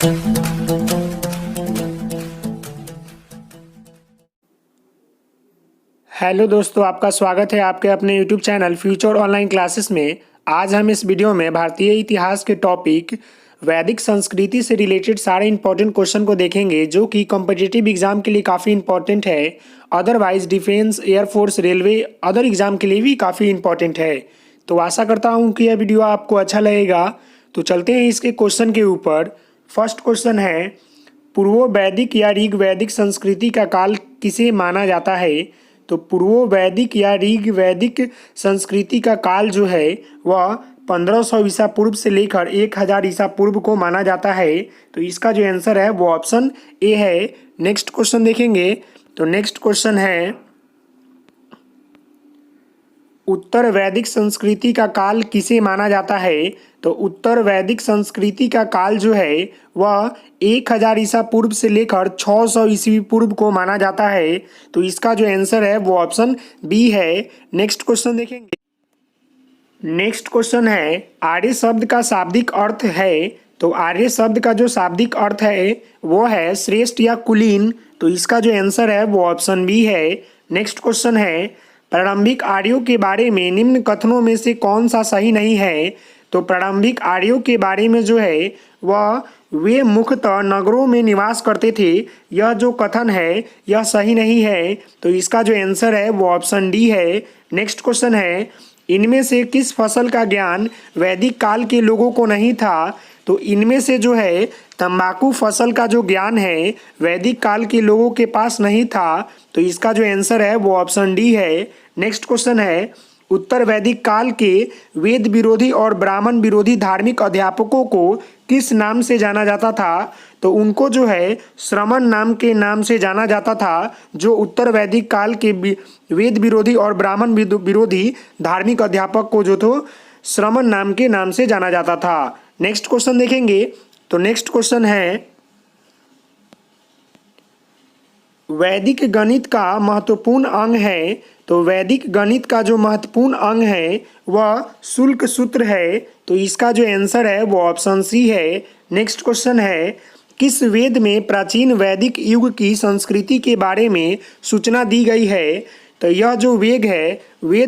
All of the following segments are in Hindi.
हेलो दोस्तों, आपका स्वागत है आपके अपने YouTube channel future online classes में। आज हम इस वीडियो में भारतीय इतिहास के टॉपिक वैदिक संस्कृति से रिलेटेड सारे इंपॉर्टेंट क्वेश्चन को देखेंगे, जो कि कॉम्पिटिटिव एग्जाम के लिए काफ़ी इंपॉर्टेंट है। Otherwise defence, air force, railway, other exam के लिए भी काफ़ी इंपॉर्टेंट है। तो आशा करता हूँ कि यह वीडियो आपको अच्छा लगेगा। तो चलते हैं इसके क्वेश्चन के ऊपर। फर्स्ट क्वेश्चन है, पूर्व वैदिक या ऋग वैदिक संस्कृति का काल किसे माना जाता है? तो पूर्व वैदिक या ऋग वैदिक संस्कृति का काल जो है वह 1500 ईसा पूर्व से लेकर 1000 ईसा पूर्व को माना जाता है। तो इसका जो आंसर है वो ऑप्शन ए है। नेक्स्ट क्वेश्चन देखेंगे। तो नेक्स्ट क्वेश्चन है, उत्तर वैदिक संस्कृति का काल किसे माना जाता है? तो उत्तर वैदिक संस्कृति का काल जो है वह 1000 ईसा पूर्व से लेकर 600 ईस्वी पूर्व को माना जाता है। तो इसका जो आंसर है वो ऑप्शन बी है। नेक्स्ट क्वेश्चन देखेंगे। नेक्स्ट क्वेश्चन है, आर्य शब्द का शाब्दिक अर्थ है? तो आर्य शब्द का जो शाब्दिक अर्थ है वो है श्रेष्ठ या कुलीन। तो इसका जो आंसर है वो ऑप्शन बी है। नेक्स्ट क्वेश्चन है, प्रारंभिक आर्यों के बारे में निम्न कथनों में से कौन सा सही नहीं है? तो प्रारंभिक आर्यों के बारे में जो है वह वे मुख्यतः नगरों में निवास करते थे, यह जो कथन है यह सही नहीं है। तो इसका जो आंसर है वो ऑप्शन डी है। नेक्स्ट क्वेश्चन है, इनमें से किस फसल का ज्ञान वैदिक काल के लोगों को नहीं था? तो इनमें से जो है तंबाकू फसल का जो ज्ञान है वैदिक काल के लोगों के पास नहीं था। तो इसका जो आंसर है वो ऑप्शन डी है। नेक्स्ट क्वेश्चन है, उत्तर वैदिक काल के वेद विरोधी और ब्राह्मण विरोधी धार्मिक अध्यापकों को किस नाम से जाना जाता था? तो उनको जो है श्रमण नाम के नाम से जाना जाता था, जो उत्तर वैदिक काल के वेद विरोधी और ब्राह्मण विरोधी धार्मिक अध्यापक को जो तो श्रमण नाम के नाम से जाना जाता था। नेक्स्ट क्वेश्चन देखेंगे। तो नेक्स्ट क्वेश्चन है, वैदिक गणित का महत्वपूर्ण अंग है? तो वैदिक गणित का जो महत्वपूर्ण अंग है वह शुल्क सूत्र है। तो इसका जो आंसर है वो ऑप्शन सी है। नेक्स्ट क्वेश्चन है, किस वेद में प्राचीन वैदिक युग की संस्कृति के बारे में सूचना दी गई है? तो यह जो वेद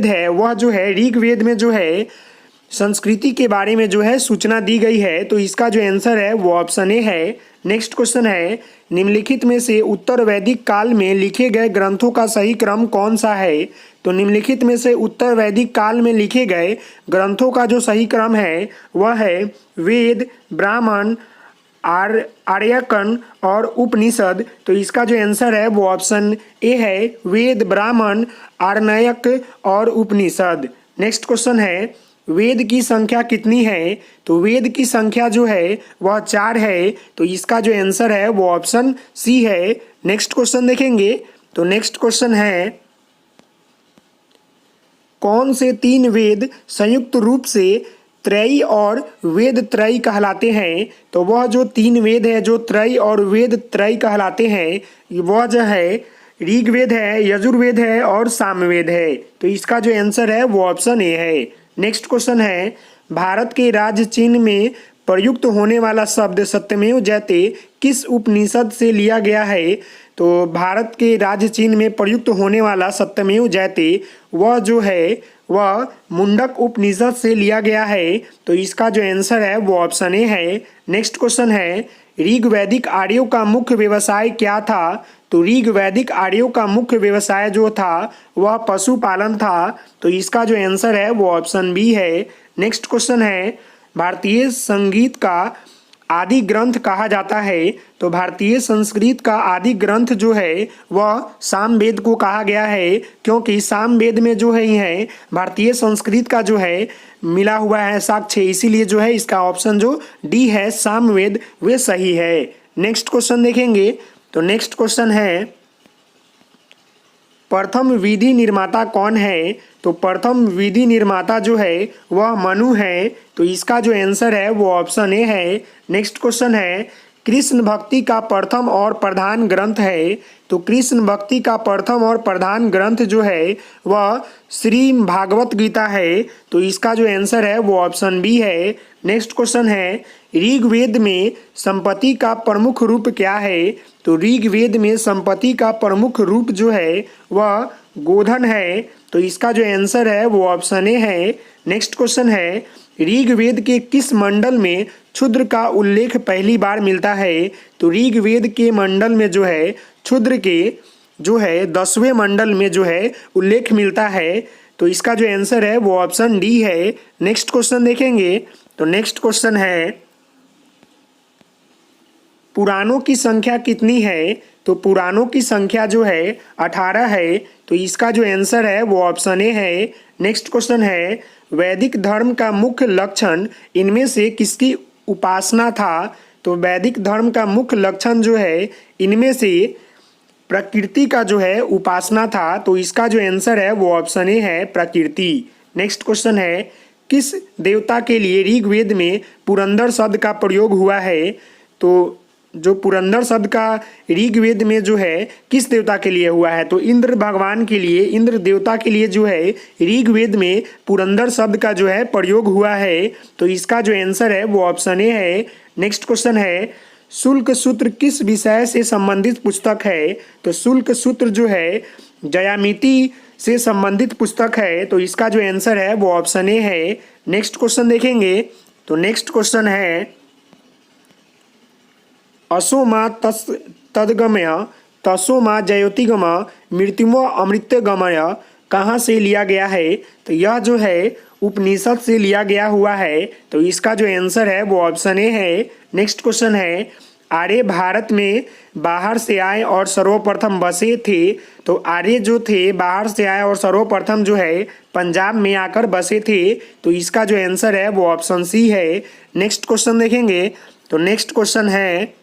है वह जो है ऋग वेद में जो है संस्कृति के बारे में जो है सूचना दी गई है। तो इसका जो आंसर है वो ऑप्शन ए है। नेक्स्ट क्वेश्चन है, निम्नलिखित में से उत्तर वैदिक काल में लिखे गए ग्रंथों का सही क्रम कौन सा है? तो निम्नलिखित में से उत्तर वैदिक काल में लिखे गए ग्रंथों का जो सही क्रम है वह है वेद, ब्राह्मण, आर्यकन और उपनिषद। तो इसका जो आंसर है वो ऑप्शन ए है, वेद, ब्राह्मण, आर्यक और उपनिषद। नेक्स्ट क्वेश्चन है, वेद की संख्या कितनी है? तो वेद की संख्या जो है वह 4 है। तो इसका जो आंसर है वो ऑप्शन सी है। नेक्स्ट क्वेश्चन देखेंगे। तो नेक्स्ट क्वेश्चन है, कौन से 3 वेद संयुक्त रूप से त्रयी और वेद त्रयी कहलाते हैं? तो वह जो 3 वेद है जो त्रयी और वेद त्रयी कहलाते हैं वह जो है ऋग्वेद है, यजुर्वेद है और सामवेद है। तो इसका जो आंसर है वो ऑप्शन ए है। नेक्स्ट क्वेश्चन है, भारत के राज्य चिन्ह में प्रयुक्त होने वाला शब्द सत्यमेव जयते किस उपनिषद से लिया गया है? तो भारत के राज्य चिन्ह में प्रयुक्त होने वाला सत्यमेव जयते वह जो है वह मुंडक उपनिषद से लिया गया है। तो इसका जो आंसर है वो ऑप्शन ए है। नेक्स्ट क्वेश्चन है, ऋग वैदिक आर्यों का मुख्य व्यवसाय क्या था? तो ऋग वैदिक आर्यों का मुख्य व्यवसाय जो था वह पशुपालन था। तो इसका जो आंसर है वो ऑप्शन बी है। नेक्स्ट क्वेश्चन है, भारतीय संगीत का आदि ग्रंथ कहा जाता है? तो भारतीय संस्कृत का आदि ग्रंथ जो है वह सामवेद को कहा गया है, क्योंकि सामवेद में जो है भारतीय संस्कृत का जो है मिला हुआ है साक्ष्य, इसीलिए जो है इसका ऑप्शन जो डी है सामवेद वे सही है। नेक्स्ट क्वेश्चन देखेंगे। तो नेक्स्ट क्वेश्चन है, प्रथम विधि निर्माता कौन है? तो प्रथम विधि निर्माता जो है वह मनु है। तो इसका जो आंसर है वो ऑप्शन ए है। नेक्स्ट क्वेश्चन है, कृष्ण भक्ति का प्रथम और प्रधान ग्रंथ है? तो कृष्ण भक्ति का प्रथम और प्रधान ग्रंथ जो है वह श्री भागवत गीता है। तो इसका जो आंसर है वो ऑप्शन बी है। नेक्स्ट क्वेश्चन है, ऋग्वेद में संपत्ति का प्रमुख रूप क्या है? तो ऋग्वेद में संपत्ति का प्रमुख रूप जो है वह गोधन है। तो इसका जो आंसर है वो ऑप्शन ए है। नेक्स्ट क्वेश्चन है, ऋग्वेद के किस मंडल में क्षुद्र का उल्लेख पहली बार मिलता है? तो ऋग्वेद के मंडल में जो है क्षुद्र के जो है 10वें मंडल में जो है उल्लेख मिलता है। तो इसका जो आंसर है वो ऑप्शन डी है। नेक्स्ट क्वेश्चन देखेंगे। तो नेक्स्ट क्वेश्चन है, पुराणों की संख्या कितनी है? तो पुराणों की संख्या जो है 18 है। तो इसका जो आंसर है वो ऑप्शन ए है। नेक्स्ट क्वेश्चन है, वैदिक धर्म का मुख्य लक्षण इनमें से किसकी उपासना था? तो वैदिक धर्म का मुख्य लक्षण जो है इनमें से प्रकृति का जो है उपासना था। तो इसका जो आंसर है वो ऑप्शन ए है, प्रकृति। नेक्स्ट क्वेश्चन है, किस देवता के लिए ऋग्वेद में पुरंदर शब्द का प्रयोग हुआ है? तो जो पुरंदर शब्द का ऋग्वेद में जो है किस देवता के लिए हुआ है? तो इंद्र भगवान के लिए, इंद्र देवता के लिए जो है ऋग्वेद में पुरंदर शब्द का जो है प्रयोग हुआ है। तो इसका जो आंसर है वो ऑप्शन ए है। नेक्स्ट क्वेश्चन है, शुल्क सूत्र किस विषय से संबंधित पुस्तक है? तो शुल्क सूत्र जो है ज्यामिति से संबंधित पुस्तक है। तो इसका जो आंसर है वो ऑप्शन ए है। नेक्स्ट क्वेश्चन देखेंगे। तो नेक्स्ट क्वेश्चन है, असो मा तदगमय तसो मा जयोतिगम मृत्युमो अमृतगमय कहाँ से लिया गया है? तो यह जो है उपनिषद से लिया गया हुआ है। तो इसका जो आंसर है वो ऑप्शन ए है। नेक्स्ट क्वेश्चन है, आर्य भारत में बाहर से आए और सर्वप्रथम बसे थे। तो आर्य जो थे बाहर से आए और सर्वप्रथम जो है पंजाब में आकर बसे थे। तो इसका जो आंसर है वो ऑप्शन सी है। नेक्स्ट क्वेश्चन देखेंगे। तो नेक्स्ट क्वेश्चन है,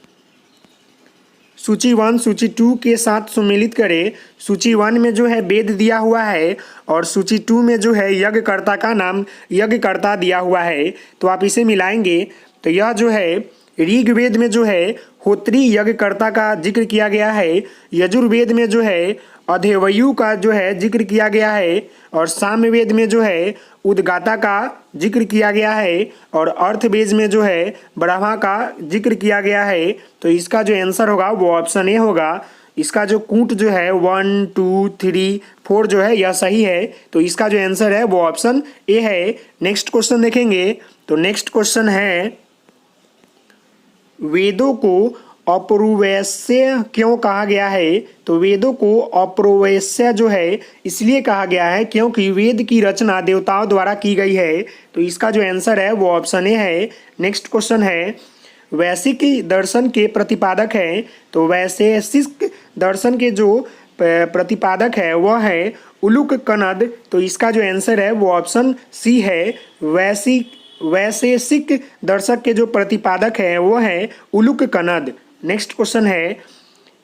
सूची 1 सूची 2 के साथ सुमेलित करें। सूची 1 में जो है वेद दिया हुआ है और सूची 2 में जो है यज्ञकर्ता का नाम यज्ञकर्ता दिया हुआ है। तो आप इसे मिलाएंगे तो यह जो है ऋग्वेद में जो है होत्री यज्ञकर्ता का जिक्र किया गया है। यजुर्वेद में जो है अधेवयु का जो है जिक्र किया गया है और सामवेद में जो है उद्गाता का जिक्र किया गया है और अर्थवेद में जो है ब्रह्मा का जिक्र किया गया है। तो इसका जो आंसर होगा वो ऑप्शन ए होगा। इसका जो कूट जो है 1 2 3 4 जो है यह सही है। तो इसका जो आंसर है वो ऑप्शन ए है। नेक्स्ट क्वेश्चन देखेंगे। तो नेक्स्ट क्वेश्चन है, वेदों को अपौरुषेय क्यों कहा गया है? तो वेदों को अपौरुषेय जो है इसलिए कहा गया है क्योंकि वेद की रचना देवताओं द्वारा की गई है। तो इसका जो आंसर है वो ऑप्शन ए है। नेक्स्ट क्वेश्चन है, वैशिक दर्शन के प्रतिपादक हैं। तो वैशेषिक दर्शन के जो प्रतिपादक है वह है उलूक कनद। तो इसका जो आंसर है वो ऑप्शन सी है। वैशेषिक दर्शक के जो प्रतिपादक है वो है उलूक कनद। नेक्स्ट क्वेश्चन है,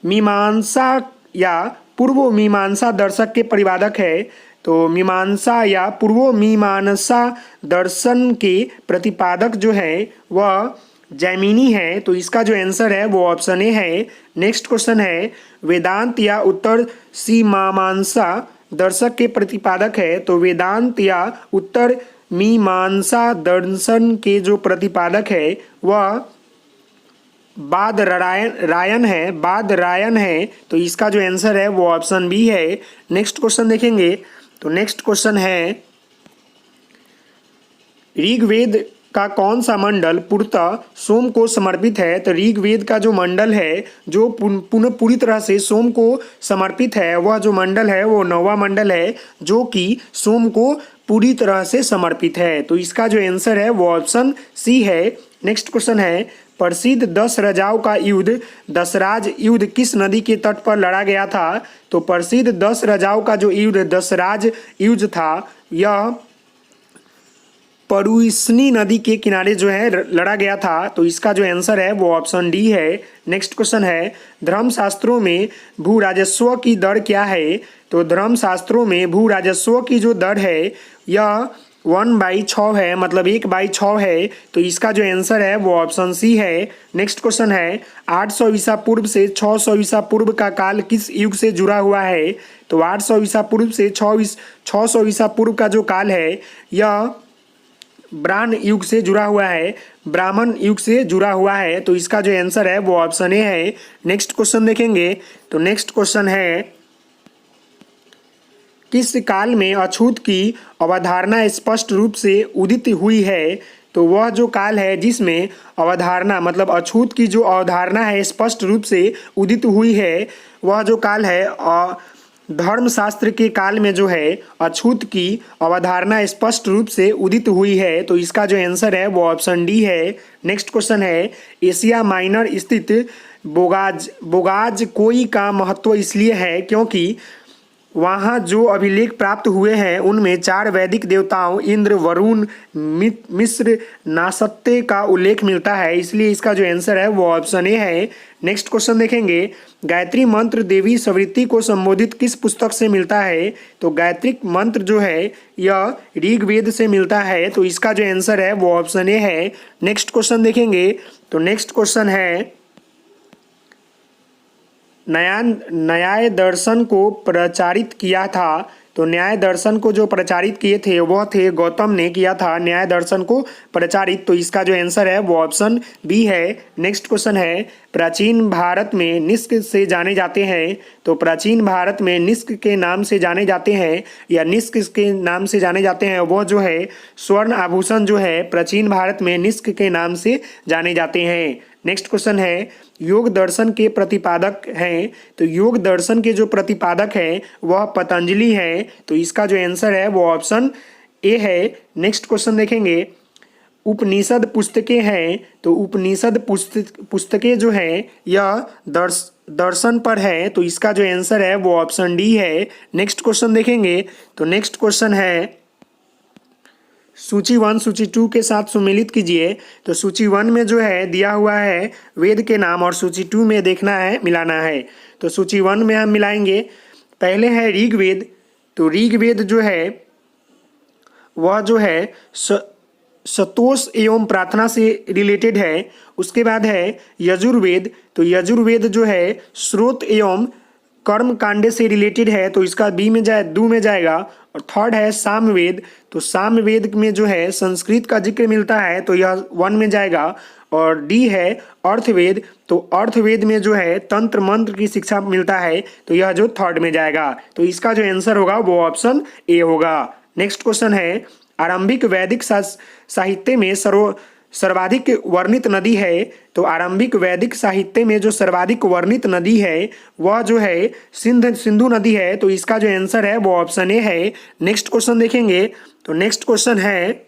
मीमांसा या पूर्व मीमांसा दर्शक के परिवादक है। तो मीमांसा या पूर्व मीमांसा दर्शन के प्रतिपादक जो है वह जैमिनी है। तो इसका जो आंसर है वो ऑप्शन ए है। नेक्स्ट क्वेश्चन है, वेदांत या उत्तर सीमांसा दर्शक के प्रतिपादक है। तो वेदांत या उत्तर मीमांसा दर्शन के जो प्रतिपादक है वह बादरायण है। तो इसका जो आंसर है वो ऑप्शन बी है। नेक्स्ट क्वेश्चन देखेंगे। तो नेक्स्ट क्वेश्चन है, ऋग्वेद का कौन सा मंडल पूर्णतः सोम को समर्पित है? तो ऋग्वेद का जो मंडल है जो पूरी तरह से सोम को समर्पित है वह जो मंडल है वो 9वां मंडल है जो कि सोम को पूरी तरह से समर्पित है। तो इसका जो आंसर है वो ऑप्शन सी है। नेक्स्ट क्वेश्चन है, प्रसिद्ध 10 राजाओं का युद्ध दशराज युद्ध किस नदी के तट पर लड़ा गया था? तो प्रसिद्ध 10 राजाओं का जो युद्ध दशराज युद्ध था यह परुष्णी नदी के किनारे जो है लड़ा गया था। तो इसका जो आंसर है वो ऑप्शन डी है। नेक्स्ट क्वेश्चन है, धर्मशास्त्रों में भू राजस्व की दर क्या है? तो धर्मशास्त्रों में भू राजस्व की जो दर है यह 1/6 है, मतलब 1/6 है। तो इसका जो आंसर है वो ऑप्शन सी है। नेक्स्ट क्वेश्चन है, 800 ईसा पूर्व से 600 ईसा पूर्व का काल किस युग से जुड़ा हुआ है? तो 800 ईसा पूर्व से 600 ईसा पूर्व का जो काल है यह ब्राह्मण युग से जुड़ा हुआ है, ब्राह्मण युग से जुड़ा हुआ है। तो इसका जो आंसर है वो ऑप्शन ए है। नेक्स्ट क्वेश्चन देखेंगे। तो नेक्स्ट क्वेश्चन है, किस काल में अछूत की अवधारणा स्पष्ट रूप से उदित हुई है? तो वह जो काल है जिसमें अवधारणा मतलब अछूत की जो अवधारणा है स्पष्ट रूप से उदित हुई है, वह जो काल है धर्मशास्त्र के काल में जो है अछूत की अवधारणा स्पष्ट रूप से उदित हुई है। तो इसका जो आंसर है वो ऑप्शन डी है। नेक्स्ट क्वेश्चन है, एशिया माइनर स्थित बोगाज कोई का महत्व इसलिए है क्योंकि वहाँ जो अभिलेख प्राप्त हुए हैं उनमें 4 वैदिक देवताओं इंद्र, वरुण, मिस्र, नासत्ते का उल्लेख मिलता है, इसलिए इसका जो आंसर है वो ऑप्शन ए है। नेक्स्ट क्वेश्चन देखेंगे, गायत्री मंत्र देवी सवृत्ति को संबोधित किस पुस्तक से मिलता है? तो गायत्री मंत्र जो है यह ऋग्वेद से मिलता है, तो इसका जो आंसर है वो ऑप्शन ए है। नेक्स्ट क्वेश्चन देखेंगे। तो नेक्स्ट क्वेश्चन है, न्याय दर्शन को प्रचारित किया था। तो न्याय दर्शन को जो प्रचारित किए थे वह थे गौतम ने किया था न्याय दर्शन को प्रचारित, तो इसका जो आंसर है वो ऑप्शन बी है। नेक्स्ट क्वेश्चन है, प्राचीन भारत में निष्क से जाने जाते हैं। तो प्राचीन भारत में निष्क के नाम से जाने जाते हैं या निष्क के नाम से जाने जाते हैं, वो जो है स्वर्ण आभूषण जो है प्राचीन भारत में निष्क के नाम से जाने जाते हैं। नेक्स्ट क्वेश्चन है, योग दर्शन के प्रतिपादक हैं। तो योग दर्शन के जो प्रतिपादक हैं वह पतंजलि है, तो इसका जो आंसर है वो ऑप्शन ए है। नेक्स्ट क्वेश्चन देखेंगे, उपनिषद पुस्तकें हैं। तो उपनिषद पुस्तकें जो है यह दर्शन पर है, तो इसका जो आंसर है वो ऑप्शन डी है। नेक्स्ट क्वेश्चन देखेंगे। तो नेक्स्ट क्वेश्चन है, सूची 1 सूची 2 के साथ सुमेलित कीजिए। तो सूची 1 में जो है दिया हुआ है वेद के नाम और सूची 2 में देखना है मिलाना है। तो सूची 1 में हम मिलाएंगे। पहले है ऋग्वेद। तो ऋग्वेद जो है वह जो है संतोष एवं प्रार्थना से रिलेटेड है। उसके बाद है यजुर्वेद। तो यजुर्वेद जो है स्रोत एवं कर्म कांडे से रिलेटेड है, तो इसका बी में दू में जाएगा। और थर्ड है सामवेद। तो सामवेद में जो है संस्कृत का जिक्र मिलता है, तो यह 1 में जाएगा। और डी है अर्थवेद। तो अर्थवेद में जो है तंत्र मंत्र की शिक्षा मिलता है, तो यह जो 3rd में जाएगा। तो इसका जो आंसर होगा वो ऑप्शन ए होगा। नेक्स्ट क्वेश्चन है, आरंभिक वैदिक साहित्य में सर्वाधिक वर्णित नदी है। तो आरंभिक वैदिक साहित्य में जो सर्वाधिक वर्णित नदी है वह जो है सिंधु नदी है, तो इसका जो आंसर है वो ऑप्शन ए है। नेक्स्ट क्वेश्चन देखेंगे। तो नेक्स्ट क्वेश्चन है,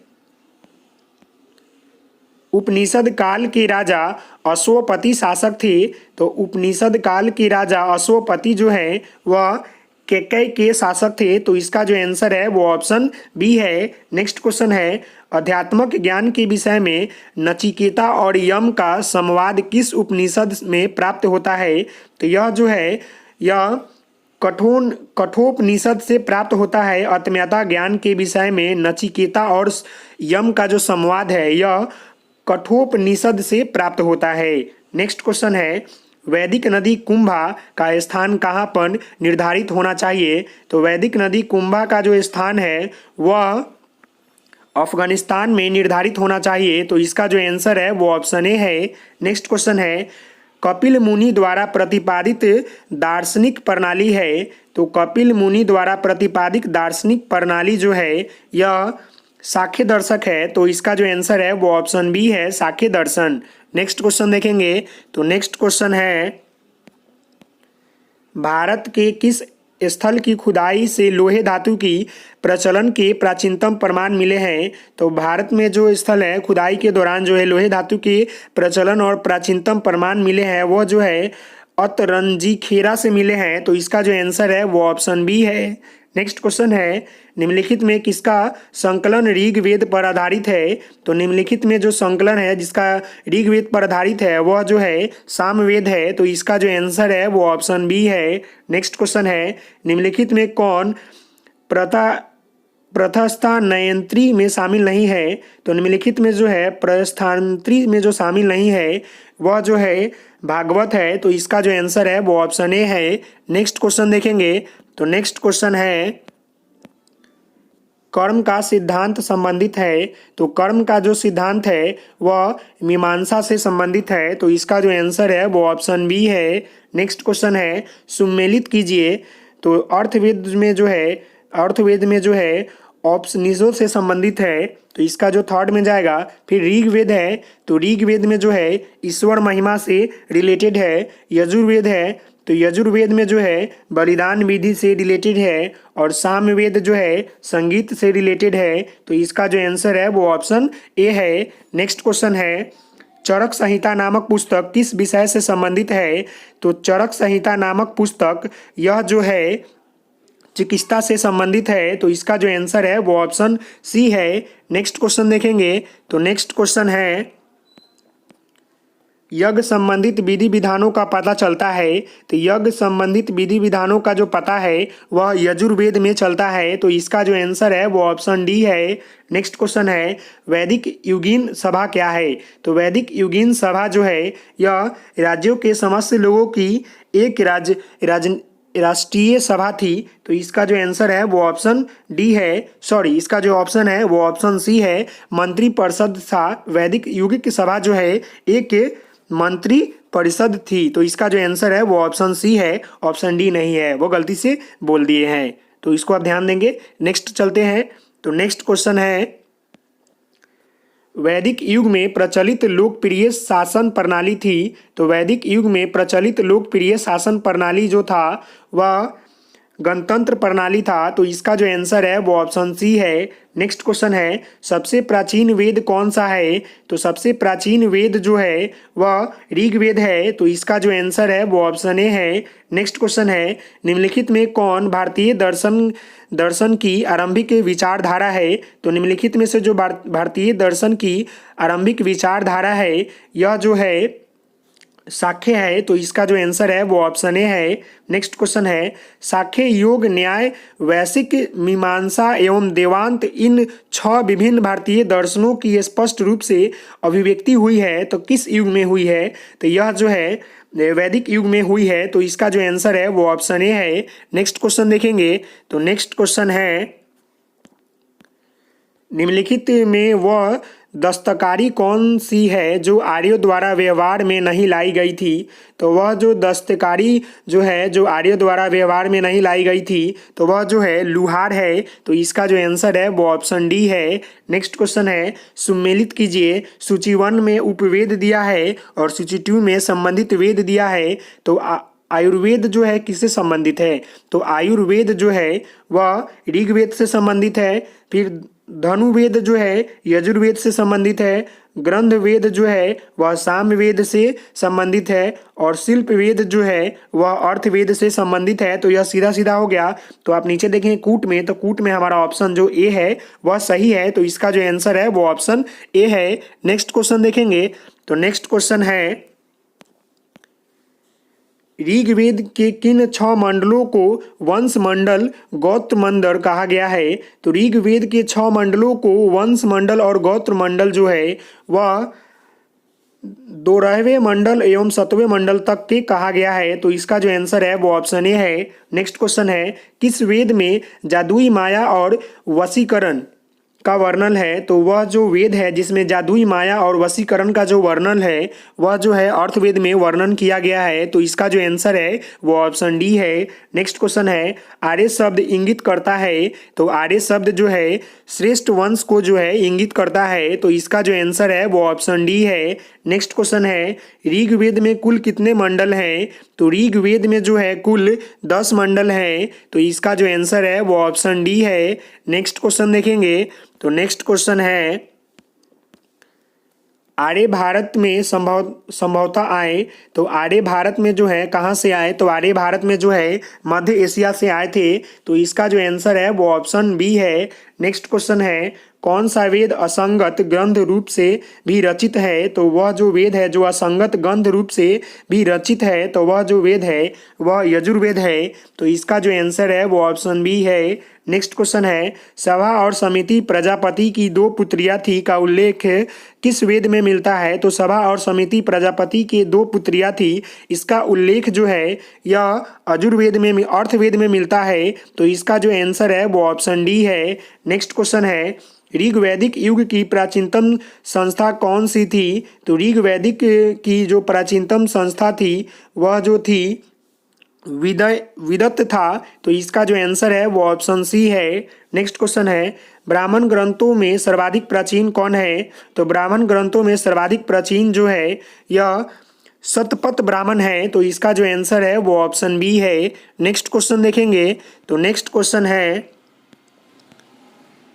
उपनिषद काल के राजा अश्वपति शासक थे। तो उपनिषद काल के राजा अश्वपति जो है वह कैकेय के शासक थे, तो इसका जो आंसर है वो ऑप्शन बी है। नेक्स्ट क्वेश्चन है, अध्यात्मक ज्ञान के विषय में नचिकेता और यम का संवाद किस उपनिषद में प्राप्त होता है? तो यह जो है यह कठोपनिषद से प्राप्त होता है। आत्मीयता ज्ञान के विषय में नचिकेता और यम का जो संवाद है यह कठोपनिषद से प्राप्त होता है। नेक्स्ट क्वेश्चन है, वैदिक नदी कुंभा का स्थान कहाँ पर निर्धारित होना चाहिए? तो वैदिक नदी कुंभा का जो स्थान है वह अफगानिस्तान में निर्धारित होना चाहिए, तो इसका जो आंसर है वो ऑप्शन ए है। नेक्स्ट क्वेश्चन है, कपिल मुनि द्वारा प्रतिपादित दार्शनिक प्रणाली है। तो कपिल मुनि द्वारा प्रतिपादित दार्शनिक प्रणाली जो है यह सांख्य दर्शक है, तो इसका जो आंसर है वो ऑप्शन बी है, सांख्य दर्शन। नेक्स्ट क्वेश्चन देखेंगे। तो नेक्स्ट क्वेश्चन है, भारत के किस स्थल की खुदाई से लोहे धातु की प्रचलन के प्राचीनतम प्रमाण मिले हैं? तो भारत में जो स्थल है खुदाई के दौरान जो है लोहे धातु के प्रचलन और प्राचीनतम प्रमाण मिले हैं वो जो है अतरंजीखेरा से मिले हैं, तो इसका जो आंसर है वो ऑप्शन बी है। नेक्स्ट क्वेश्चन है, निम्नलिखित में किसका संकलन ऋग्वेद पर आधारित है? तो निम्नलिखित में जो संकलन है जिसका ऋग्वेद पर आधारित है वह जो है सामवेद है, तो इसका जो आंसर है वो ऑप्शन बी है। नेक्स्ट क्वेश्चन है, निम्नलिखित में कौन प्रस्थानयंत्री में शामिल नहीं है? तो निम्नलिखित में जो है प्रस्थानत्री में जो शामिल नहीं है वह जो है भागवत है, तो इसका जो आंसर है वो ऑप्शन ए है। नेक्स्ट क्वेश्चन देखेंगे। तो नेक्स्ट क्वेश्चन है, कर्म का सिद्धांत संबंधित है? तो कर्म का जो सिद्धांत है वह मीमांसा से संबंधित है, तो इसका जो आंसर है वो ऑप्शन बी है। नेक्स्ट क्वेश्चन है, सुमेलित कीजिए। तो अर्थवेद में जो है उपनिषदों से संबंधित है, तो इसका जो थर्ड में जाएगा। फिर ऋग्वेद है, तो ऋग्वेद में जो है ईश्वर महिमा से रिलेटेड है। यजुर्वेद है, तो यजुर्वेद में जो है बलिदान विधि से रिलेटेड है। और सामवेद जो है संगीत से रिलेटेड है, तो इसका जो आंसर है वो ऑप्शन ए है। नेक्स्ट क्वेश्चन है, चरक संहिता नामक पुस्तक किस विषय से संबंधित है? तो चरक संहिता नामक पुस्तक यह जो है चिकित्सा से संबंधित है, तो इसका जो आंसर है वो ऑप्शन सी है। नेक्स्ट क्वेश्चन देखेंगे, तो नेक्स्ट क्वेश्चन है, यज्ञ संबंधित विधि विधानों का पता चलता है। तो यज्ञ संबंधित विधि विधानों का जो पता है वह यजुर्वेद में चलता है, तो इसका जो आंसर है वो ऑप्शन डी है। नेक्स्ट क्वेश्चन है, वैदिक युगीन सभा क्या है? तो वैदिक युगीन सभा जो है यह राज्यों के समस्त लोगों की एक राष्ट्रीय सभा थी, तो इसका जो आंसर है वो ऑप्शन डी है। सॉरी, इसका जो ऑप्शन है वो ऑप्शन सी है, मंत्री परिषद था। वैदिक युगिक सभा जो है एक मंत्री परिषद थी, तो इसका जो आंसर है वो ऑप्शन सी है, ऑप्शन डी नहीं है, वो गलती से बोल दिए हैं, तो इसको आप ध्यान देंगे। नेक्स्ट चलते हैं, तो नेक्स्ट क्वेश्चन है, वैदिक युग में प्रचलित लोकप्रिय शासन प्रणाली थी। तो वैदिक युग में प्रचलित लोकप्रिय शासन प्रणाली जो था वह गणतंत्र प्रणाली था, तो इसका जो आंसर है वो ऑप्शन सी है। नेक्स्ट क्वेश्चन है, सबसे प्राचीन वेद कौन सा है? तो सबसे प्राचीन वेद जो है वह ऋग्वेद है, तो इसका जो आंसर है वो ऑप्शन ए है। नेक्स्ट क्वेश्चन है, निम्नलिखित में कौन भारतीय दर्शन की आरंभिक विचारधारा है? तो निम्नलिखित में से जो भारतीय दर्शन की आरंभिक विचारधारा है यह जो है साख्य है, तो इसका जो आंसर है वो ऑप्शन ए है। नेक्स्ट क्वेश्चन है, साख्य, योग, न्याय, वैशिक, मीमांसा एवं देवांत इन 6 विभिन्न भारतीय दर्शनों की स्पष्ट रूप से अभिव्यक्ति हुई है, तो किस युग में हुई है? तो यह जो है वैदिक युग में हुई है, तो इसका जो आंसर है वो ऑप्शन ए है। नेक्स्ट क्वेश्चन देखेंगे, तो नेक्स्ट क्वेश्चन है, निम्नलिखित में वह दस्तकारी कौन सी है जो आर्यों द्वारा व्यवहार में नहीं लाई गई थी? तो वह जो दस्तकारी जो है जो आर्यों द्वारा व्यवहार में नहीं लाई गई थी, तो वह जो है लुहार है, तो इसका जो आंसर है वो ऑप्शन डी है। नेक्स्ट क्वेश्चन है, सुमेलित कीजिए। सूची 1 में उपवेद दिया है और सूची 2 में संबंधित वेद दिया है, तो आयुर्वेद जो है किससे संबंधित है? तो आयुर्वेद जो है वह ऋग्वेद से संबंधित है। फिर धनुर्वेद जो है यजुर्वेद से संबंधित है। ग्रंथ वेद जो है वह सामवेद से संबंधित है। और शिल्प वेद जो है वह अर्थवेद से संबंधित है। तो यह सीधा सीधा हो गया। तो आप नीचे देखें कूट में, तो कूट में हमारा ऑप्शन जो ए है वह सही है, तो इसका जो आंसर है वो ऑप्शन ए है। नेक्स्ट क्वेश्चन देखेंगे, तो नेक्स्ट क्वेश्चन है, ऋग्वेद के किन 6 मंडलों को वंश मंडल गोत्र मंडल कहा गया है? तो ऋग्वेद के 6 मंडलों को वंश मंडल और गोत्र मंडल जो है वह 12वें मंडल एवं 7वें मंडल तक के कहा गया है, तो इसका जो आंसर है वो ऑप्शन ए है। नेक्स्ट क्वेश्चन है, किस वेद में जादुई माया और वशीकरण का वर्णन है? तो वह जो वेद है जिसमें जादुई माया और वशीकरण का जो वर्णन है वह जो है अर्थवेद में वर्णन किया गया है, तो इसका जो आंसर है वो ऑप्शन डी है। नेक्स्ट क्वेश्चन है, आर्य शब्द इंगित करता है? तो आर्य शब्द जो है श्रेष्ठ वंश को जो है इंगित करता है, तो इसका जो आंसर है वो ऑप्शन डी है। नेक्स्ट क्वेश्चन है, ऋग्वेद में कुल कितने मंडल हैं? तो ऋग्वेद में जो है कुल 10 मंडल हैं, तो इसका जो आंसर है वो ऑप्शन डी है। नेक्स्ट क्वेश्चन देखेंगे, तो नेक्स्ट क्वेश्चन है, आर्य भारत में संभवतः आए? तो आर्य भारत में जो है कहाँ से आए? तो आर्य भारत में जो है मध्य एशिया से आए थे, तो इसका जो आंसर है वो ऑप्शन बी है। नेक्स्ट क्वेश्चन है, कौन सा वेद असंगत ग्रंथ रूप से भी रचित है? तो वह जो वेद है जो असंगत ग्रंथ रूप से भी रचित है तो वह जो वेद है वह यजुर्वेद है। तो इसका जो आंसर है वो ऑप्शन बी है। नेक्स्ट क्वेश्चन है, सभा और समिति प्रजापति की दो पुत्रियां थी का उल्लेख किस वेद में मिलता है? तो सभा और समिति प्रजापति के दो पुत्रियां थी, इसका उल्लेख जो है यह यजुर्वेद में अर्थवेद में मिलता है। तो इसका जो आंसर है वो ऑप्शन डी है। नेक्स्ट क्वेश्चन है, ऋग्वैदिक युग की प्राचीनतम संस्था कौन सी थी? तो ऋग्वैदिक की जो प्राचीनतम संस्था थी वह जो थी विदत था। तो इसका जो आंसर है वो ऑप्शन सी है। नेक्स्ट क्वेश्चन है, ब्राह्मण ग्रंथों में सर्वाधिक प्राचीन कौन है? तो ब्राह्मण ग्रंथों में सर्वाधिक प्राचीन जो है यह शतपथ ब्राह्मण है। तो इसका जो आंसर है वो ऑप्शन बी है। नेक्स्ट क्वेश्चन देखेंगे तो नेक्स्ट क्वेश्चन है,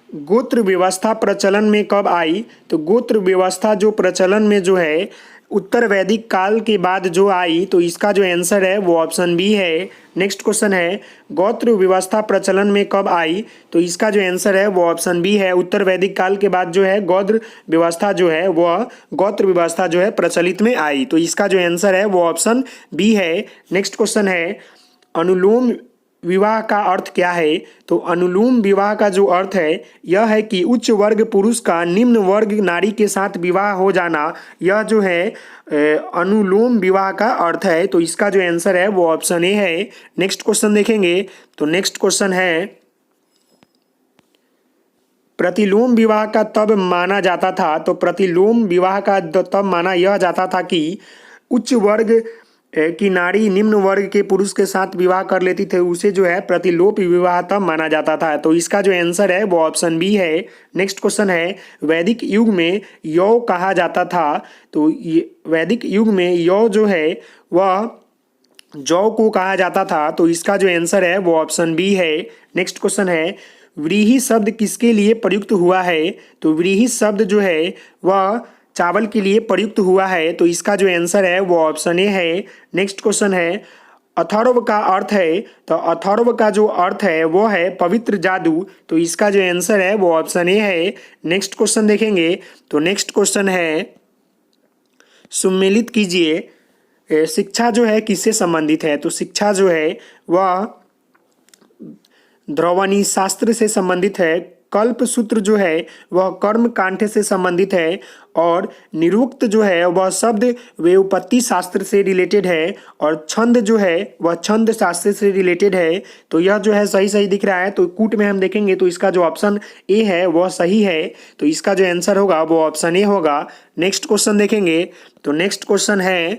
गोत्र व्यवस्था प्रचलन में कब आई? तो गोत्र व्यवस्था जो प्रचलन में जो है उत्तर वैदिक काल के बाद जो आई। तो इसका जो आंसर है वो ऑप्शन बी है। नेक्स्ट क्वेश्चन है, गोत्र व्यवस्था प्रचलन में कब आई? तो इसका जो आंसर है वो ऑप्शन बी है। उत्तर वैदिक काल के बाद जो है गोत्र व्यवस्था जो है वह गोत्र व्यवस्था जो है प्रचलित में आई। तो इसका जो आंसर है वो ऑप्शन बी है। नेक्स्ट क्वेश्चन है, अनुलोम विवाह का अर्थ क्या है? तो अनुलोम विवाह का जो अर्थ है यह है कि उच्च वर्ग पुरुष का निम्न वर्ग नारी के साथ विवाह हो जाना, यह जो है अनुलोम विवाह का अर्थ है। तो इसका जो आंसर है वो ऑप्शन ए है। नेक्स्ट क्वेश्चन देखेंगे तो नेक्स्ट क्वेश्चन है, प्रतिलोम विवाह का तब माना जाता था। तो प्रतिलोम विवाह का तब माना यह जाता था कि उच्च वर्ग की नारी निम्न वर्ग के पुरुष के साथ विवाह कर लेती थे, उसे जो है प्रतिलोप विवाह तब माना जाता था। तो इसका जो आंसर है वो ऑप्शन बी है। नेक्स्ट क्वेश्चन है, वैदिक युग में यौ कहा जाता था। तो वैदिक युग में यौ जो है वह जौ को कहा जाता था। तो इसका जो आंसर है वो ऑप्शन बी है। नेक्स्ट क्वेश्चन है, व्रीहि शब्द किसके लिए प्रयुक्त हुआ है? तो व्रीहि शब्द जो है वह चावल के लिए प्रयुक्त हुआ है। तो इसका जो आंसर है वो ऑप्शन ए है। नेक्स्ट क्वेश्चन है, अथर्व का अर्थ है। तो अथर्व का जो अर्थ है वो है पवित्र जादू। तो इसका जो आंसर है वो ऑप्शन ए है। नेक्स्ट क्वेश्चन देखेंगे तो नेक्स्ट क्वेश्चन है, सुमेलित कीजिए शिक्षा जो है किससे संबंधित है? तो शिक्षा जो है वह ध्रुवनी शास्त्र से संबंधित है, कल्प सूत्र जो है वह कर्म कांठ से संबंधित है, और निरुक्त जो है वह शब्द व्युत्पत्ति शास्त्र से रिलेटेड है, और छंद जो है वह छंद शास्त्र से रिलेटेड है। तो यह जो है सही सही दिख रहा है। तो कूट में हम देखेंगे तो इसका जो ऑप्शन ए है वह सही है। तो इसका जो आंसर होगा वो ऑप्शन ए होगा। नेक्स्ट क्वेश्चन देखेंगे तो नेक्स्ट क्वेश्चन है,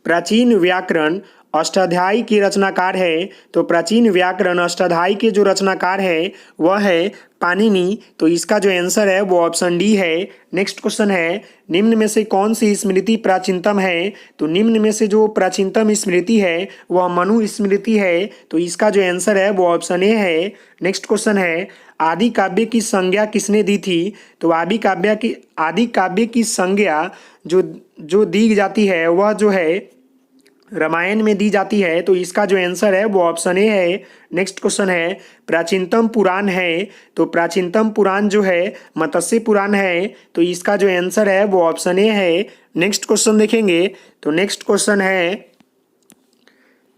प्राचीन व्याकरण अष्टाध्यायी के रचनाकार है। तो प्राचीन व्याकरण अष्टाध्यायी के जो रचनाकार है वह है पाणिनि। तो इसका जो आंसर है वो ऑप्शन डी है। नेक्स्ट क्वेश्चन है, निम्न में से कौन सी स्मृति प्राचीनतम है? तो निम्न में से जो प्राचीनतम स्मृति है वह मनु स्मृति है। तो इसका जो आंसर है वो ऑप्शन ए है। नेक्स्ट क्वेश्चन है, आदि काव्य की संज्ञा किसने दी थी? तो आदि काव्य की संज्ञा जो दी जाती है वह जो है रामायण में दी जाती है। तो इसका जो आंसर है वो ऑप्शन ए है। नेक्स्ट क्वेश्चन है, प्राचीनतम पुराण है। तो प्राचीनतम पुराण जो है मत्स्य पुराण है। तो इसका जो आंसर है वो ऑप्शन ए है। नेक्स्ट क्वेश्चन देखेंगे तो नेक्स्ट क्वेश्चन है,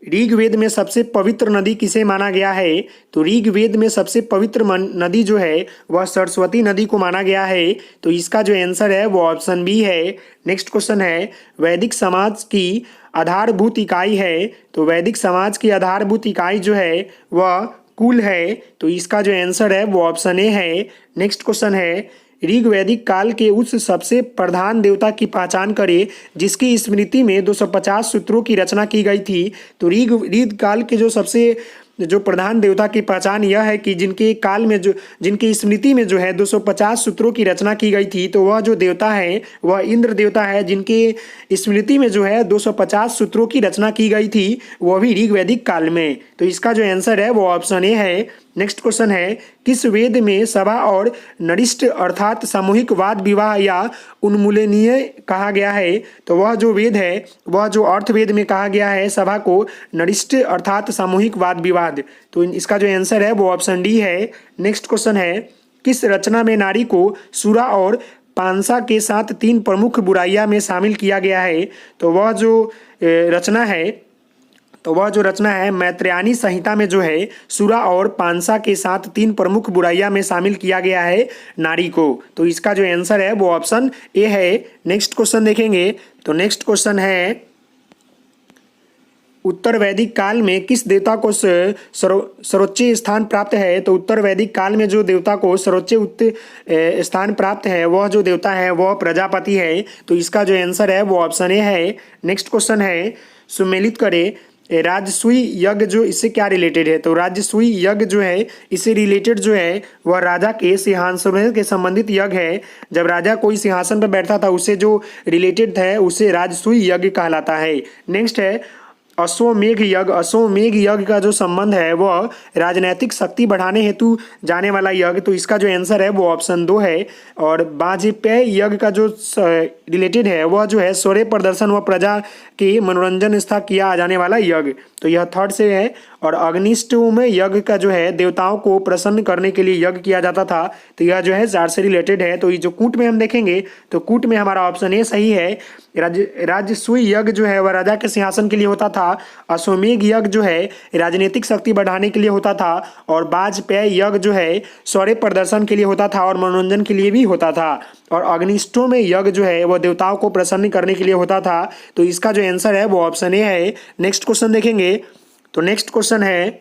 ऋग्वेद में सबसे पवित्र नदी किसे माना गया है? तो ऋग्वेद में सबसे पवित्र नदी जो है वह सरस्वती नदी को माना गया है। तो इसका जो आंसर है वो ऑप्शन बी है। नेक्स्ट क्वेश्चन है, वैदिक समाज की आधारभूत इकाई है। तो वैदिक समाज की आधारभूत इकाई जो है वह कुल है। तो इसका जो आंसर है वो ऑप्शन ए है। नेक्स्ट क्वेश्चन है, ऋग्वैदिक काल के उस सबसे प्रधान देवता की पहचान करें जिसकी स्मृति में 250 सूत्रों की रचना की गई थी। तो ऋग काल के जो प्रधान देवता की पहचान यह है कि जिनकी स्मृति में जो है 250 सूत्रों की रचना की गई थी। तो वह जो देवता है वह इंद्र देवता है, जिनके स्मृति में जो है 250 सूत्रों की रचना की गई थी, वह भी ऋग्वैदिक काल में। तो इसका जो आंसर है वो ऑप्शन ए है। नेक्स्ट क्वेश्चन है, किस वेद में सभा और नरिष्ट अर्थात सामूहिक वाद विवाह या उन्मूलनीय कहा गया है? तो वह जो वेद है वह जो अर्थवेद में कहा गया है सभा को नरिष्ट अर्थात सामूहिक वाद विवाद। तो इसका जो आंसर है वो ऑप्शन डी है। नेक्स्ट क्वेश्चन है, किस रचना में नारी को सुरा और पांसा के साथ 3 प्रमुख बुराइयां में शामिल किया गया है? तो वह जो रचना है मैत्रेयनी संहिता में जो है सुरा और पांसा के साथ 3 प्रमुख बुराइयां में शामिल किया गया है नारी को। तो इसका जो आंसर है वो ऑप्शन ए है। नेक्स्ट क्वेश्चन देखेंगे। तो नेक्स्ट क्वेश्चन है, उत्तर वैदिक काल में किस देवता को सर्वोच्च स्थान प्राप्त है? तो उत्तर वैदिक काल में जो देवता को सर्वोच्च स्थान प्राप्त है वह जो देवता है वह प्रजापति है। तो इसका जो आंसर है वो ऑप्शन ए है। नेक्स्ट क्वेश्चन है, सुमेलित करें राजसूय यज्ञ जो इससे क्या रिलेटेड है? तो राजसूय यज्ञ जो है इससे रिलेटेड जो है वह राजा के सिंहासन के संबंधित यज्ञ है। जब राजा कोई सिंहासन पर बैठता था उससे जो रिलेटेड है उसे राजसूय यज्ञ कहलाता है। नेक्स्ट है अश्वमेघ यज्ञ। अश्वमेघ यज्ञ का जो संबंध है वह राजनैतिक शक्ति बढ़ाने हेतु जाने वाला यज्ञ। तो इसका जो आंसर है वो ऑप्शन 2 है। और वाजपेयी यज्ञ का जो रिलेटेड है वह जो है शौर्य प्रदर्शन व प्रजा के मनोरंजन स्था किया जाने वाला यज्ञ। तो यह थर्ड से है। और अग्निष्टोम यज्ञ का जो है देवताओं को प्रसन्न करने के लिए यज्ञ किया जाता था। तो यह जो है 4 से रिलेटेड है। तो ये जो कूट में हम देखेंगे तो कूट में हमारा ऑप्शन ए सही है। राजसूय यज्ञ जो है वह राजा के सिंहासन के लिए होता था। अश्वमेघ यज्ञ जो है राजनीतिक शक्ति बढ़ाने के लिए होता था। और वाजपेयी यज्ञ जो है शौर्य प्रदर्शन के लिए होता था और मनोरंजन के लिए भी होता था। और अग्निष्टोम यज्ञ जो है वह देवताओं को प्रसन्न करने के लिए होता था। तो इसका जो आंसर है वो ऑप्शन ए है। नेक्स्ट क्वेश्चन देखेंगे। तो नेक्स्ट क्वेश्चन है,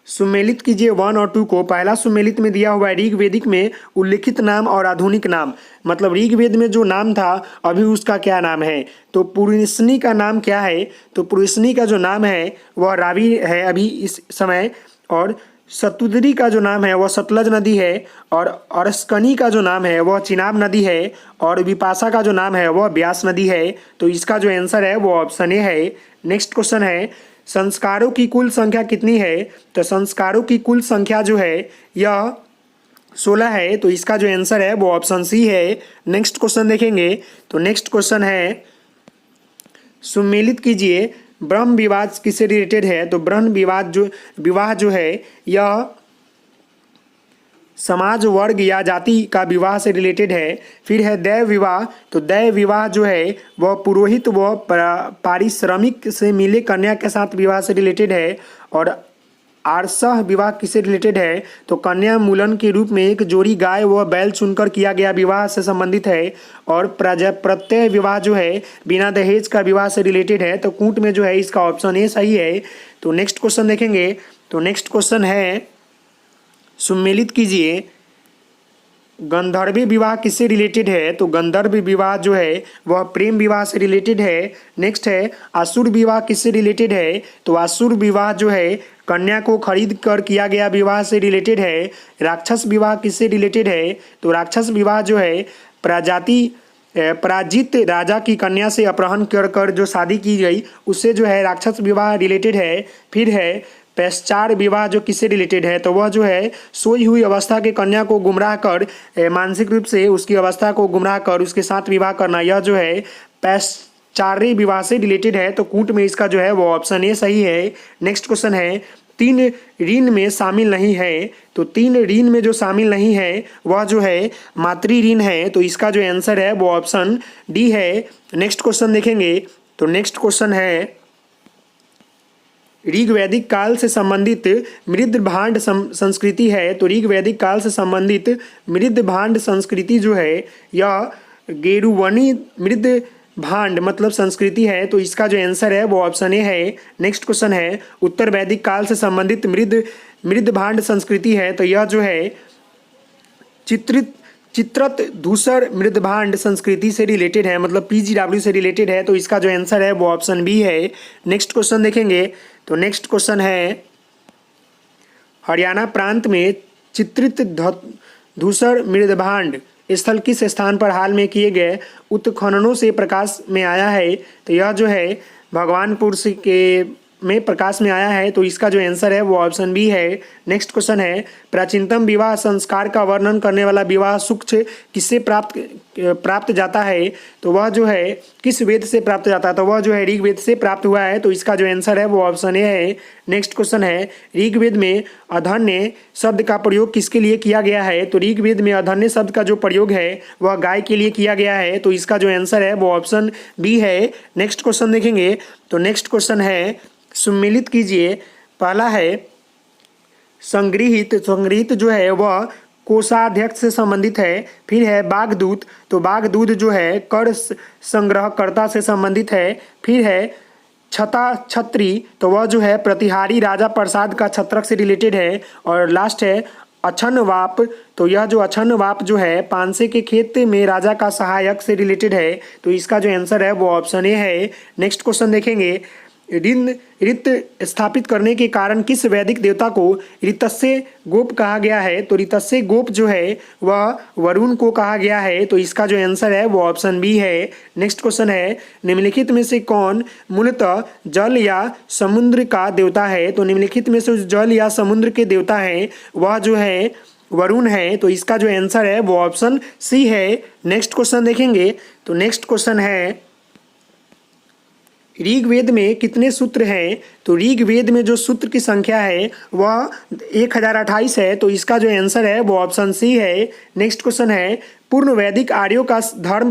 सुमेलित कीजिए 1 और 2 को। पहला सुमेलित में दिया हुआ है ऋग्वेदिक में उल्लिखित नाम और आधुनिक नाम। मतलब ऋग्वेद में जो नाम था अभी उसका क्या नाम है? तो पुरुषनी का नाम क्या है? तो पुरुषनी का जो नाम है वह रावी है अभी इस समय। और सतुद्री का जो नाम है वह सतलज नदी है। और अरस्कनी का जो नाम है वह चिनाब नदी है। और विपाशा का जो नाम है वह ब्यास नदी है। तो इसका जो आंसर है वो ऑप्शन ए है। नेक्स्ट क्वेश्चन है, संस्कारों की कुल संख्या कितनी है? तो संस्कारों की कुल संख्या जो है यह 16 है। तो इसका जो आंसर है वो ऑप्शन सी है। नेक्स्ट क्वेश्चन देखेंगे। तो नेक्स्ट क्वेश्चन है, सुमेलित कीजिए ब्रह्म विवाह किससे रिलेटेड है? तो ब्रह्म विवाह जो है यह समाज वर्ग या जाति का विवाह से रिलेटेड है। फिर है दैव विवाह। तो दैव विवाह जो है वह पुरोहित व पारिश्रमिक से मिले कन्या के साथ विवाह से रिलेटेड है। और आर्सह विवाह किससे रिलेटेड है? तो कन्या मूलन के रूप में एक जोड़ी गाय व बैल चुनकर किया गया विवाह से संबंधित है। और प्रत्यय विवाह जो है बिना दहेज का विवाह से रिलेटेड है। तो कूट में जो है इसका ऑप्शन ए सही है। तो नेक्स्ट क्वेश्चन देखेंगे। तो नेक्स्ट क्वेश्चन है, सुमेलित कीजिए गंधर्व विवाह किससे रिलेटेड है? तो गंधर्व विवाह जो है वह प्रेम विवाह से रिलेटेड है। नेक्स्ट है असुर विवाह किससे रिलेटेड है? तो असुर विवाह जो है कन्या को खरीद कर किया गया विवाह से रिलेटेड है। राक्षस विवाह किससे रिलेटेड है? तो राक्षस विवाह जो है पराजित राजा की कन्या से अपहरण कर जो शादी की गई उससे जो है राक्षस विवाह रिलेटेड है। फिर है पैश्चार विवाह जो किससे रिलेटेड है? तो वह जो है सोई हुई अवस्था के कन्या को गुमराह कर मानसिक रूप से उसकी अवस्था को गुमराह कर उसके साथ विवाह करना, यह जो है पैश्चार्य विवाह से रिलेटेड है। तो कूट में इसका जो है वो ऑप्शन ए सही है। नेक्स्ट क्वेश्चन है, 3 ऋण में शामिल नहीं है। तो 3 ऋण में जो शामिल नहीं है वह जो है मातृ ऋण है। तो इसका जो आंसर है वो ऑप्शन डी है। नेक्स्ट क्वेश्चन देखेंगे। तो नेक्स्ट क्वेश्चन है, ऋग्वैदिक काल से संबंधित मृद भांड संस्कृति है। तो ऋग्वैदिक काल से संबंधित मृद भांड संस्कृति जो है यह गेरुवनी मृद भांड मतलब संस्कृति है। तो इसका जो आंसर है वो ऑप्शन ए है। नेक्स्ट क्वेश्चन है, उत्तर वैदिक काल से संबंधित मृद भांड संस्कृति है। तो यह जो है चित्रत धूसर मृदभांड संस्कृति से रिलेटेड है, मतलब PGW से रिलेटेड है। तो इसका जो आंसर है वो ऑप्शन बी है। नेक्स्ट क्वेश्चन देखेंगे। तो नेक्स्ट क्वेश्चन है, हरियाणा प्रांत में चित्रित धूसर मृदभांड स्थल किस स्थान पर हाल में किए गए उत्खननों से प्रकाश में आया है? तो यह जो है भगवानपुर के में प्रकाश में आया है, तो इसका जो आंसर है वो ऑप्शन बी है। नेक्स्ट क्वेश्चन है, प्राचीनतम विवाह संस्कार का वर्णन करने वाला विवाह सूक्ष्म किससे प्राप्त जाता है, तो वह जो है किस वेद से प्राप्त जाता है, तो वह जो है ऋग्वेद से प्राप्त हुआ है, तो इसका जो आंसर है वो ऑप्शन ए है। नेक्स्ट क्वेश्चन है, ऋग्वेद में अधन्य शब्द का प्रयोग किसके लिए किया गया है, तो ऋग्वेद में अधन्य शब्द का जो प्रयोग है वह गाय के लिए किया गया है, तो इसका जो आंसर है वो ऑप्शन बी है। नेक्स्ट क्वेश्चन देखेंगे, तो नेक्स्ट क्वेश्चन है, सम्मिलित कीजिए। पहला है संग्रहित जो है वह कोषाध्यक्ष से संबंधित है। फिर है बागदूत, तो बागदूत जो है कर संग्रहकर्ता से संबंधित है। फिर है छत्री, तो वह जो है प्रतिहारी राजा प्रसाद का छत्रक से रिलेटेड है। और लास्ट है अछनवाप, तो यह जो अछनवाप जो है पानसे के खेत में राजा का सहायक से रिलेटेड है, तो इसका जो आंसर है वो ऑप्शन ए है। नेक्स्ट क्वेश्चन देखेंगे, ऋत स्थापित करने के कारण किस वैदिक देवता को ऋतस्य गोप कहा गया है, तो ऋतस्य गोप जो है वह वरुण को कहा गया है, तो इसका जो आंसर है वो ऑप्शन बी है। नेक्स्ट क्वेश्चन है, निम्नलिखित में से कौन मूलतः जल या समुद्र का देवता है, तो निम्नलिखित में से जल या समुद्र के देवता है वह जो है वरुण है, तो इसका जो आंसर है वो ऑप्शन सी है। नेक्स्ट क्वेश्चन देखेंगे, तो नेक्स्ट क्वेश्चन है, ऋग्वेद में कितने सूत्र हैं, तो ऋग्वेद में जो सूत्र की संख्या है वह 1028 है, तो इसका जो आंसर है वो ऑप्शन सी है। नेक्स्ट क्वेश्चन है, पूर्व वैदिक आर्यों का धर्म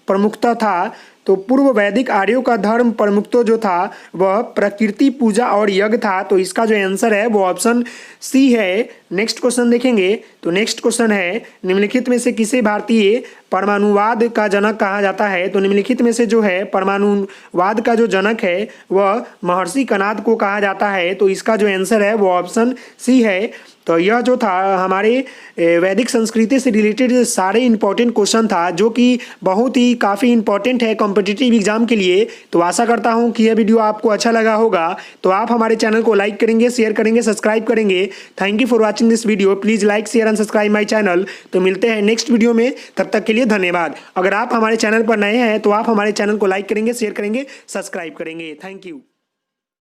प्रमुखता था, तो पूर्व वैदिक आर्यों का धर्म प्रमुखता जो था वह प्रकृति पूजा और यज्ञ था, तो इसका जो आंसर है वो ऑप्शन सी है। नेक्स्ट क्वेश्चन देखेंगे, तो नेक्स्ट क्वेश्चन है, निम्नलिखित में से किसे भारतीय परमाणुवाद का जनक कहा जाता है, तो निम्नलिखित में से जो है परमाणुवाद का जो जनक है वह महर्षि कणाद को कहा जाता है, तो इसका जो आंसर है वो ऑप्शन सी है। तो यह जो था हमारे वैदिक संस्कृति से रिलेटेड सारे इंपॉर्टेंट क्वेश्चन था, जो कि बहुत ही काफ़ी इंपॉर्टेंट है कॉम्पिटिटिव एग्जाम के लिए। तो आशा करता हूं कि यह वीडियो आपको अच्छा लगा होगा, तो आप हमारे चैनल को लाइक करेंगे, शेयर करेंगे, सब्सक्राइब करेंगे। Thank you for watching this video, please like share and subscribe my channel. तो मिलते हैं नेक्स्ट वीडियो में, तब तक के लिए धन्यवाद। अगर आप हमारे चैनल पर नए हैं तो आप हमारे चैनल को लाइक करेंगे, शेयर करेंगे, सब्सक्राइब करेंगे। Thank you.